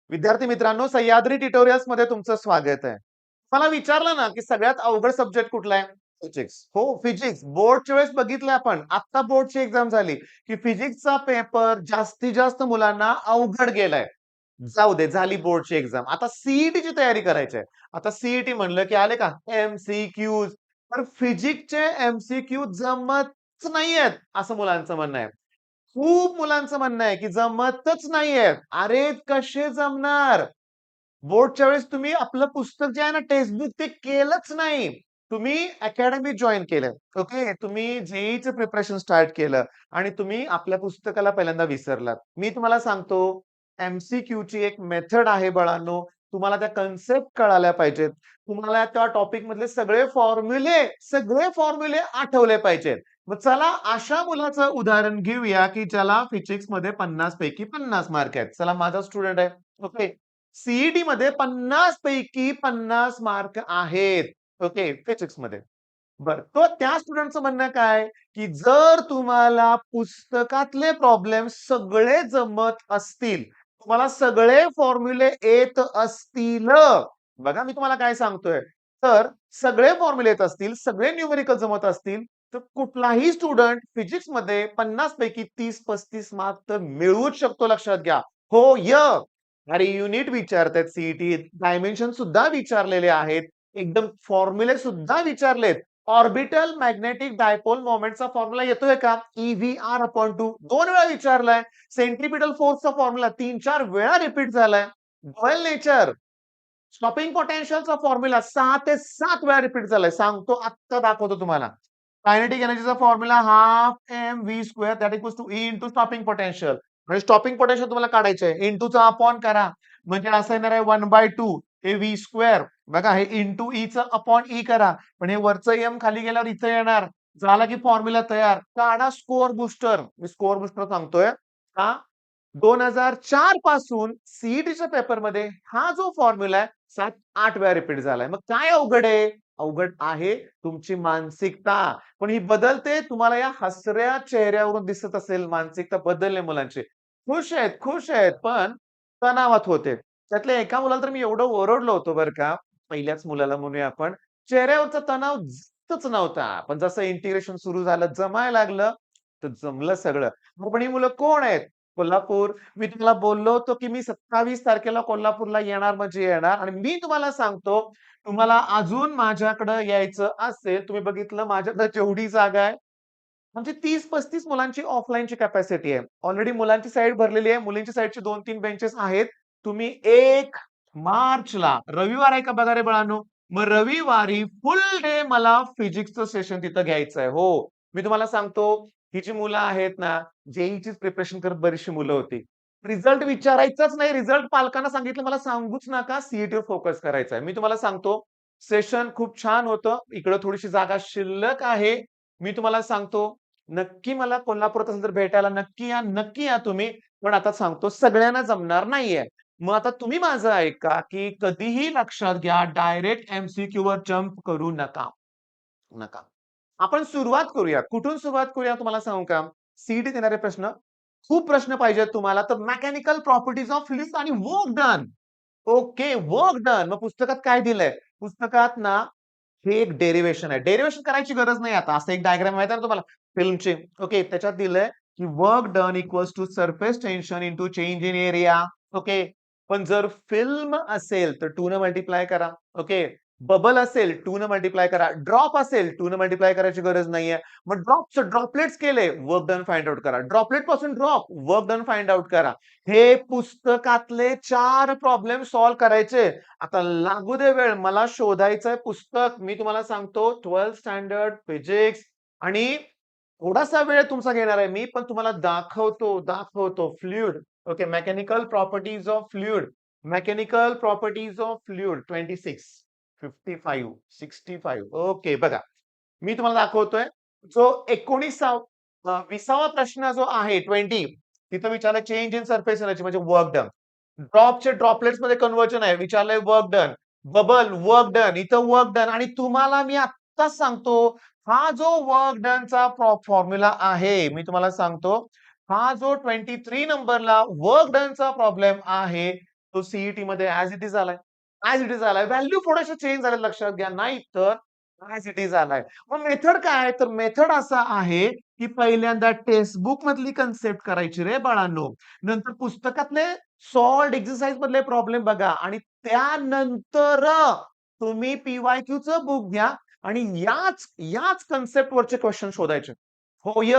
विद्यार्थी मित्रांनो, सह्याद्री ट्युटोरियल्स मध्ये तुमचं स्वागत आहे. मला विचारलं ना, की सगळ्यात अवघड सब्जेक्ट कुठला आहे? फिजिक्स. हो, फिजिक्स. बोर्डच्या वेळेस बघितलं आपण. आता बोर्डची एक्झाम झाली, की फिजिक्सचा पेपर जास्तीत जास्त मुलांना अवघड गेलाय. जाऊ दे, झाली बोर्डची एक्झाम. आता सीईटीची तयारी करायची आहे. आता सीईटी म्हणलं, की आले का एमसीक्यूज. तर फिजिक्सचे एमसीक्यू जमतच नाहीयेत, असं मुलांचं म्हणणं आहे. खूप मुलांचं म्हणणं आहे, की जमतच नाहीये. अरे कसे जमणार? बोर्डच्या वेळेस तुम्ही आपलं पुस्तक जे आहे ना टेक्स्टबुक ते केलंच नाही. तुम्ही अकॅडमी जॉइन केलं. ओके. तुम्ही जेईचं प्रिपरेशन स्टार्ट केलं आणि तुम्ही आपल्या पुस्तकाला पहिल्यांदा विसरलात. मी तुम्हाला सांगतो एमसीक्यूची एक मेथड आहे बाळांनो. तुम्हाला त्या कन्सेप्ट कळाल्या पाहिजेत. तुम्हाला त्या टॉपिक मधले सगळे फॉर्म्युले आठवले पाहिजेत. मग चला अशा मुलाचं उदाहरण घेऊया, की ज्याला फिजिक्समध्ये 50 पैकी 50 मार्क आहेत. चला माझा स्टुडंट आहे. ओके. सीईटी मध्ये 50 पैकी 50 मार्क आहेत. ओके, फिजिक्समध्ये. बरं. तो त्या स्टुडंटचं म्हणणं काय, की जर तुम्हाला पुस्तकातले प्रॉब्लेम सगळे जमत असतील, तुम्हाला सगळे फॉर्म्युले येत असतील, बघा मी तुम्हाला काय सांगतोय. तर सगळे फॉर्म्युले येत असतील, सगळे न्यूमेरिकल जमत असतील, तर कुठलाही स्टुडंट फिजिक्समध्ये 50 पैकी 30-35 मार्क तर मिळवूच शकतो लक्षात घ्या. हो, अरे युनिट विचारतायत सीईटी, डायमेन्शन सुद्धा विचारलेले आहेत. एकदम फॉर्म्युले सुद्धा विचारलेत. ऑर्बिटल मॅग्नेटिक डायपोल मोमेंटचा फॉर्म्युला येतोय का? EVR/2 2 वेळा विचारलाय. सेंट्रिपिटल फोर्सचा फॉर्म्युला 3-4 वेळा रिपीट झालाय. डुअल नेचर, स्टॉपिंग पोटेन्शियलचा फॉर्म्युला 6 ते 7 वेळा रिपीट झालाय. सांगतो आत्ता दाखवतो तुम्हाला. कायनेटिक एनर्जीचा formula half M V square that equals to E into stopping potential. म्हणजे स्टॉपिंग पोटेन्शियल तुम्हाला काढायचं आहे. इंटूचा अपॉन करा. म्हणजे असं येणार आहे 1/2 हे व्ही स्क्वेअर. बघा हे इंटू ईचं अपॉन ई करा. पण हे वरचं एम खाली गेल्यावर इथं येणार. झाला की फॉर्म्युला तयार. काढा स्कोअर बुस्टर. मी स्कोअर बुस्टर सांगतोय. का? 2004 पासून सीईटीच्या पेपरमध्ये हा जो फॉर्म्युला आहे 7-8 वेळा रिपीट झालाय. मग काय अवघड आहे? अवघड आहे तुमची मानसिकता. पण ही बदलते. तुम्हाला या हसऱ्या चेहऱ्यावरून दिसत असेल मानसिकता बदलली मुलांची. खुश आहेत, पण तणावात होते. त्यातल्या एका मुलाला तर मी एवढं ओरडलो होतो बरं का, पहिल्याच मुलाला म्हणूया आपण. चेहऱ्यावरचा तणाव दिसतच नव्हता. पण जसं इंटिग्रेशन सुरू झालं, जमायला लागलं, तर जमलं सगळं. मग पण ही मुलं कोण आहेत? कोल्हापूर. मी तुम्हाला बोललो होतो, की मी 27 तारखेला कोल्हापूरला येणार म्हणजे येणार आणि मी तुम्हाला सांगतो, तुम्हाला अजून माझ्याकडे यायचं असेल, तुम्ही बघितलं माझ्याकडे जेवढी जागा आहे, म्हणजे 30-35 मुलांची ऑफलाईनची कॅपॅसिटी आहे. ऑलरेडी मुलांची साईड भरलेली आहे. मुलींची साईडची 2-3 बेंचेस आहेत. तुम्ही 1 मार्चला रविवार आहे का बघा रे बाळांनो. मग रविवारी फुल डे मला फिजिक्सचं सेशन तिथं घ्यायचं आहे. हो. मी तुम्हाला सांगतो, ही जी मुलं आहेत ना, जेईचीच प्रिपरेशन करत बरीचशी मुलं होती. रिझल्ट विचारायचाच नाही. रिझल्ट पालकांना सांगितलं मला सांगूच नका. सीईटीवर फोकस करायचा आहे. मी तुम्हाला सांगतो, सेशन खूप छान होतं. इकडं थोडीशी जागा शिल्लक आहे. मी तुम्हाला सांगतो, नक्की मला कोल्हापुरात असेल तर भेटायला नक्की या तुम्ही. पण आता सांगतो सगळ्यांना जमणार नाहीये. मग आता तुम्ही माझं ऐका, की कधीही लक्षात घ्या डायरेक्ट एमसीक्यूवर जंप करू नका. नका. आपण सुरुवात करूया. कुठून सुरुवात करूया तुम्हाला सांगू का? सीईटीत येणारे प्रश्न, खूप प्रश्न पाहिजेत तुम्हाला तर मेकॅनिकल प्रॉपर्टीज ऑफ फ्लुइड्स आणि work done. Okay, work done. मग पुस्तकात काय दिलंय? पुस्तकात ना हे एक डेरिव्हेशन आहे. डेरिव्हेशन करायची गरज नाही आता. असं एक डायग्राम माहिती आहे ना तुम्हाला फिल्मची. ओके, त्याच्यात दिलंय की work done equals to surface tension into change in area. Okay. पण जर फिल्म असेल तर 2 ने मल्टिप्लाय करा. ओके. बबल असेल 2 ने मल्टिप्लाय करा. ड्रॉप असेल 2 ने मल्टिप्लाय करायची गरज नाहीये. मग ड्रॉपलेट्स केले, वर्क डन फाइंड आउट करा. ड्रॉपलेट पासून drop, work done find out करा. हे पुस्तकातले 4 प्रॉब्लेम सॉल्व्ह करायचे. आता लागू दे वेळ. मला शोधायचंय पुस्तक. मी तुम्हाला सांगतो 12th स्टँडर्ड फिजिक्स आणि थोडासा वेळ तुमचा घेणार आहे मी, पण तुम्हाला दाखवतो. Fluid. Okay. Mechanical properties of fluid. Mechanical properties of fluid 26, 55, 65. Okay. बघा. मी तुम्हाला दाखवतोय. जो 20वा प्रश्न जो आहे 20 तिथं विचारलं चेंज इन सरफेस एनर्जी म्हणजे वर्क डन. ड्रॉपचे ड्रॉपलेट्स मध्ये कन्व्हर्जन आहे. विचारलंय work done. Bubble work done. इथं वर्क डन आणि तुम्हाला मी आत्ताच सांगतो, हा जो वर्क डनचा फॉर्म्युला आहे, मी तुम्हाला सांगतो, हा जो 23 नंबरला वर्क डनचा प्रॉब्लेम आहे, तो सीईटी मध्ये ॲज इट इज आलाय. ॲज इट इज आलाय. व्हॅल्यू थोड्याशा चेंज झाल्या लक्षात घ्या. नाही तर ॲज इट इज आलाय. मग मेथड काय? तर मेथड असा आहे, की पहिल्यांदा टेक्स्ट बुक मधली कन्सेप्ट करायची रे बाळांनो. नंतर पुस्तकातले सॉल्व्ड एक्सरसाइज मधले प्रॉब्लेम बघा आणि त्यानंतर तुम्ही पी-वाय-क्यूचं बुक घ्या आणि याच कन्सेप्ट वरचे क्वेशन शोधायचे. होय.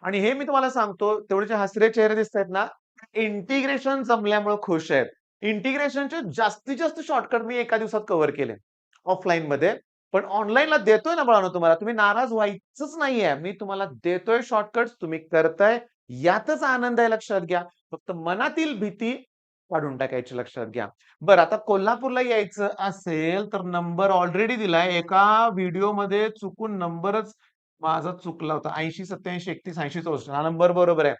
आणि हे मी तुम्हाला सांगतो, तेवढे जे हसरे चेहरे दिसतायत ना, इंटिग्रेशन जमल्यामुळे खुश आहेत. इंटिग्रेशनचे जास्तीत जास्त शॉर्टकट मी एका दिवसात कव्हर केले ऑफलाईनमध्ये. पण ऑनलाईनला देतोय ना बाळांनो तुम्हाला, तुम्ही नाराज व्हायचंच नाहीये. मी तुम्हाला देतोय शॉर्टकट्स, तुम्ही करताय, यातच आनंद आहे लक्षात घ्या. फक्त मनातील भीती काढून टाकायची लक्षात घ्या. बरं आता कोल्हापूरला यायचं असेल, तर नंबर ऑलरेडी दिलाय. एका व्हिडिओमध्ये चुकून नंबरच माझा चुकला होता. 80 87 31 80 64 हा नंबर बरोबर आहे.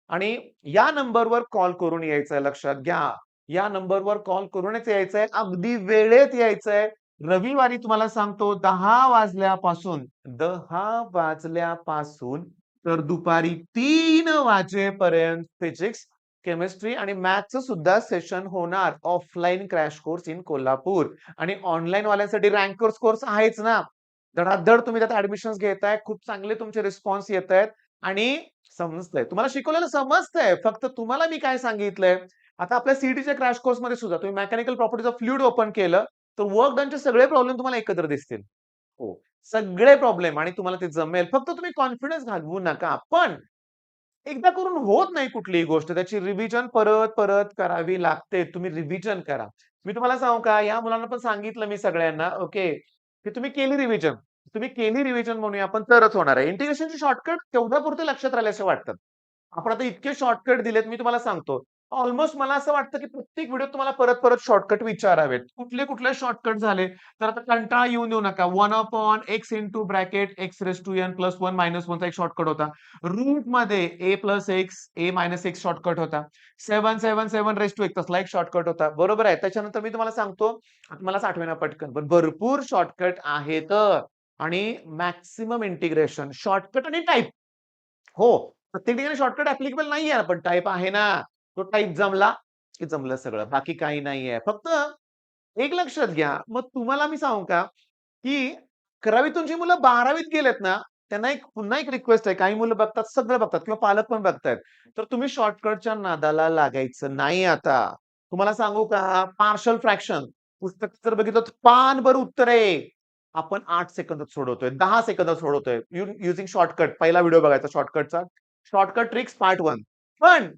आणि या नंबरवर कॉल करून यायचंय लक्षात घ्या. या नंबरवर कॉल करूनच यायचंय. अगदी वेळेत यायचंय. रविवारी तुम्हाला सांगतो 10 वाजल्यापासून तर दुपारी 3 वाजेपर्यंत फिजिक्स, केमिस्ट्री आणि मॅथ्सचं सुद्धा सेशन होणार. Offline crash course in Kolhapur आणि ऑनलाईन वाल्यांसाठी रँक कोर्स आहेच ना. धडाधड तुम्ही त्यात ॲडमिशन्स घेताय. खूप चांगले तुमचे रिस्पॉन्स येतायत आणि समजतंय. तुम्हाला शिकवलेलं समजतंय. फक्त तुम्हाला मी काय सांगितलंय, आता आपल्या सीईटीच्या क्रॅश कोर्समध्ये सुद्धा तुम्ही mechanical properties of fluid open केलं, तर वर्क डनचे सगळे प्रॉब्लेम तुम्हाला एकत्र दिसतील. हो. सगळे प्रॉब्लेम आणि तुम्हाला ते जमेल. फक्त तुम्ही कॉन्फिडन्स घालवू नका. पण एकदा करून होत नाही कुठलीही गोष्ट. त्याची रिव्हिजन परत करावी लागते. तुम्ही रिव्हिजन करा. मी तुम्हाला सांगू का, या मुलांना पण सांगितलं मी सगळ्यांना, ओके, की तुम्ही केली रिव्हिजन. तुम्ही केली रिव्हिजन म्हणूया आपण तरच होणार आहे. इंटिग्रेशनचे शॉर्टकट तेवढ्यापुरते लक्षात राहिल्याचे वाटतात. आपण आता इतके शॉर्टकट दिलेत मी तुम्हाला सांगतो. ऑलमोस्ट मला असं वाटतं, की प्रत्येक व्हिडिओत तुम्हाला परत शॉर्टकट विचारावेत. कुठले शॉर्टकट झाले? तर आता कंटाळा येऊन देऊ नका. 1/x into bracket x raise to n plus 1 minus 1 चा एक शॉर्टकट होता. रूटमध्ये a plus x, a minus x shortcut होता. 7 रेज टू x तसला एक शॉर्टकट होता. बरोबर आहे. त्याच्यानंतर मी तुम्हाला सांगतो, आता मलाच आठवेना पटकन, पण भरपूर शॉर्टकट आहेत आणि मॅक्सिमम इंटिग्रेशन, शॉर्टकट आणि टाइप हो. प्रत्येक ठिकाणी शॉर्टकट ॲप्लिकेबल नाहीये, पण टाइप आहे ना. तो टाइप जमला, की जमलं सगळं. बाकी काही नाहीये. फक्त एक लक्षात घ्या, मग तुम्हाला मी सांगू का, की 11वीतून जी मुलं 12वीत गेलेत ना, त्यांना पुन्हा एक रिक्वेस्ट आहे. काही मुलं बघतात, सगळं बघतात किंवा पालक पण बघतायत. तर तुम्ही शॉर्टकटच्या नादाला लागायचं नाही आता. तुम्हाला सांगू का, पार्शल फ्रॅक्शन पुस्तक जर बघितलं तर पानभर उत्तर आहे. आपण 8 सेकंदात सोडवतोय, 10 सेकंदात सोडवतोय. Using shortcut. पहिला व्हिडिओ बघायचा शॉर्टकटचा. Shortcut tricks part 1. पण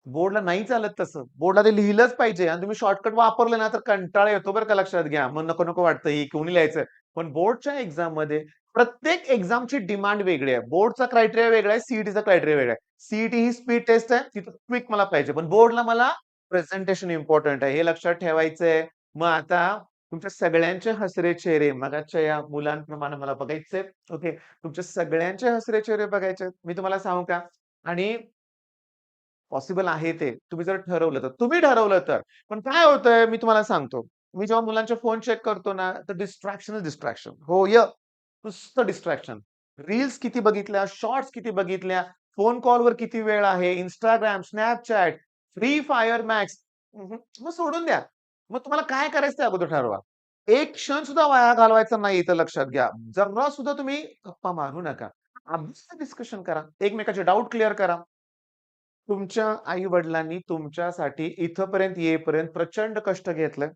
बोर्डला नाही चालत तसं. बोर्डला ते लिहिलंच पाहिजे आणि तुम्ही शॉर्टकट वापरले ना, तर कंटाळा येतो बरं का लक्षात घ्या. मग नको वाटतं ही कोणी लिहायचं. पण बोर्डच्या एक्झाममध्ये प्रत्येक एक्झामची डिमांड वेगळी आहे. बोर्डचा क्रायटेरिया वेगळा आहे, सीईटीचा क्रायटेरिया वेगळा आहे. सीईटी ही स्पीड टेस्ट आहे, तिथं क्विक मला पाहिजे. पण बोर्डला मला प्रेझेंटेशन इम्पोर्टंट आहे. हे लक्षात ठेवायचंय. मग आता तुमच्या सगळ्यांचे हसरे चेहरे मगाच्या या मुलांप्रमाणे मला बघायचे ओके. तुमचे सगळ्यांचे हसरे चेहरे बघायचे मी तुम्हाला सांगू का? आणि पॉसिबल आहे ते. तुम्ही जर ठरवलं तर. तुम्ही ठरवलं तर. पण काय होतंय मी तुम्हाला सांगतो. मी जेव्हा मुलांचे फोन चेक करतो ना, तर डिस्ट्रॅक्शनच डिस्ट्रॅक्शन. नुसतं डिस्ट्रॅक्शन. रील्स किती बघितल्या, शॉर्ट्स किती बघितल्या, फोन कॉलवर किती वेळ आहे, Instagram, Snapchat, free fire max. मग सोडून द्या. मग तुम्हाला काय करायचं ते अगोदर ठरवा. एक क्षण सुद्धा वाया घालवायचा नाही इथं लक्षात घ्या. जरा सुद्धा तुम्ही गप्पा मारू नका. अभ्यासाचं डिस्कशन करा. एकमेकाचे डाउट क्लिअर करा. तुमच्या आई-वडिलांनी तुमच्यासाठी इथपर्यंत येईपर्यंत प्रचंड कष्ट घेतलंय.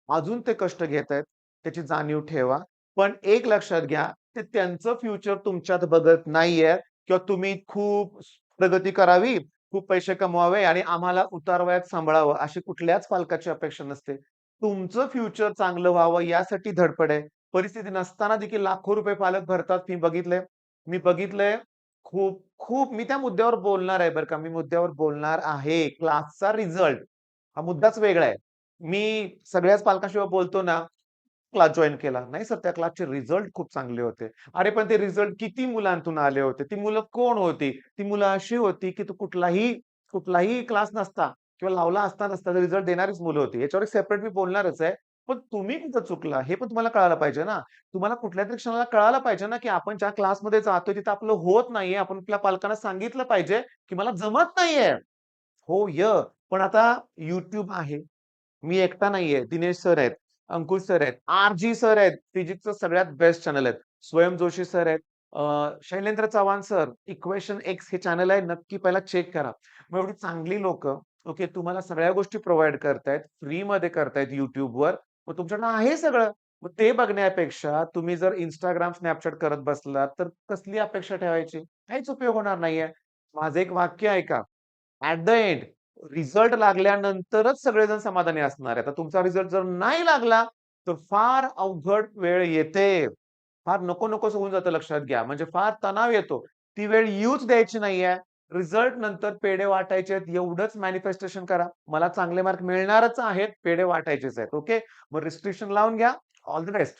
अजून ते कष्ट घेतायत. त्याची जाणीव ठेवा. पण एक लक्षात घ्या, ते त्यांचं फ्युचर तुमच्यात बघत नाहीये किंवा तुम्ही खूप प्रगती करावी, खूप पैसे कमवावे आणि आम्हाला उतारवयात सांभाळावं, अशी कुठल्याच पालकाची अपेक्षा नसते. तुमचं फ्युचर चांगलं व्हावं यासाठी धडपड आहे. परिस्थिती नसताना देखील लाखो रुपये पालक भरतात. मी बघितलंय खूप मी त्या मुद्द्यावर बोलणार आहे बरं का. मी मुद्द्यावर बोलणार आहे. क्लासचा रिझल्ट हा मुद्दाच वेगळा आहे. मी सगळ्याच पालकांशिवाय बोलतो ना, क्लास जॉइन केला. नाही सर त्या क्लासचे रिझल्ट खूप चांगले होते. अरे पण ते रिझल्ट किती मुलांतून आले होते? ती मुलं कोण होती? ती मुलं अशी होती, की तो कुठलाही क्लास नसता किंवा लावला असता नसता रिझल्ट देणारीच मुलं होती. याच्यावर एक सेपरेट मी बोलणारच आहे. पण तुम्ही कुठं चुकला हे पण तुम्हाला कळायला पाहिजे ना. तुम्हाला कुठल्यातरी क्षणाला कळायला पाहिजे ना, की आपण ज्या क्लासमध्ये जातोय तिथं आपलं होत नाहीये. आपण आपल्या पालकांना सांगितलं पाहिजे, की मला जमत नाहीये. हो, पण आता YouTube आहे. मी एकटा नाहीये. दिनेश सर आहेत, अंकुश सर आहेत, आर-जी सर आहेत, फिजिक्सचं सगळ्यात बेस्ट चॅनल आहेत. स्वयं जोशी सर आहेत, Shailendra Chavan sir, equation x हे चॅनल आहे. नक्की पहिला चेक करा. मग एवढी चांगली लोकं, ओके, तुम्हाला सगळ्या गोष्टी प्रोव्हाईड करतायत, फ्रीमध्ये करतायत YouTubeवर. मग तुमच्याकडे आहे सगळं. मग ते बघण्यापेक्षा तुम्ही जर Instagram, Snapchat करत बसलात, तर कसली अपेक्षा ठेवायची? काहीच उपयोग होणार नाहीये. माझं एक वाक्य ऐका. ॲट द एंड रिझल्ट लागल्यानंतरच सगळेजण समाधानी असणार आहे. आता तुमचा रिझल्ट जर नाही लागला, तर फार अवघड वेळ येते. फार नको-नकोसं होऊन जातं लक्षात घ्या. म्हणजे फार तणाव येतो. ती वेळ येऊच द्यायची नाहीये. रिझल्ट नंतर पेढे वाटायचे आहेत एवढंच मॅनिफेस्टेशन करा. मला चांगले मार्क मिळणारच आहेत, पेढे वाटायचेच आहेत. ओके. मग रिस्ट्रिक्शन लावून घ्या. All the best.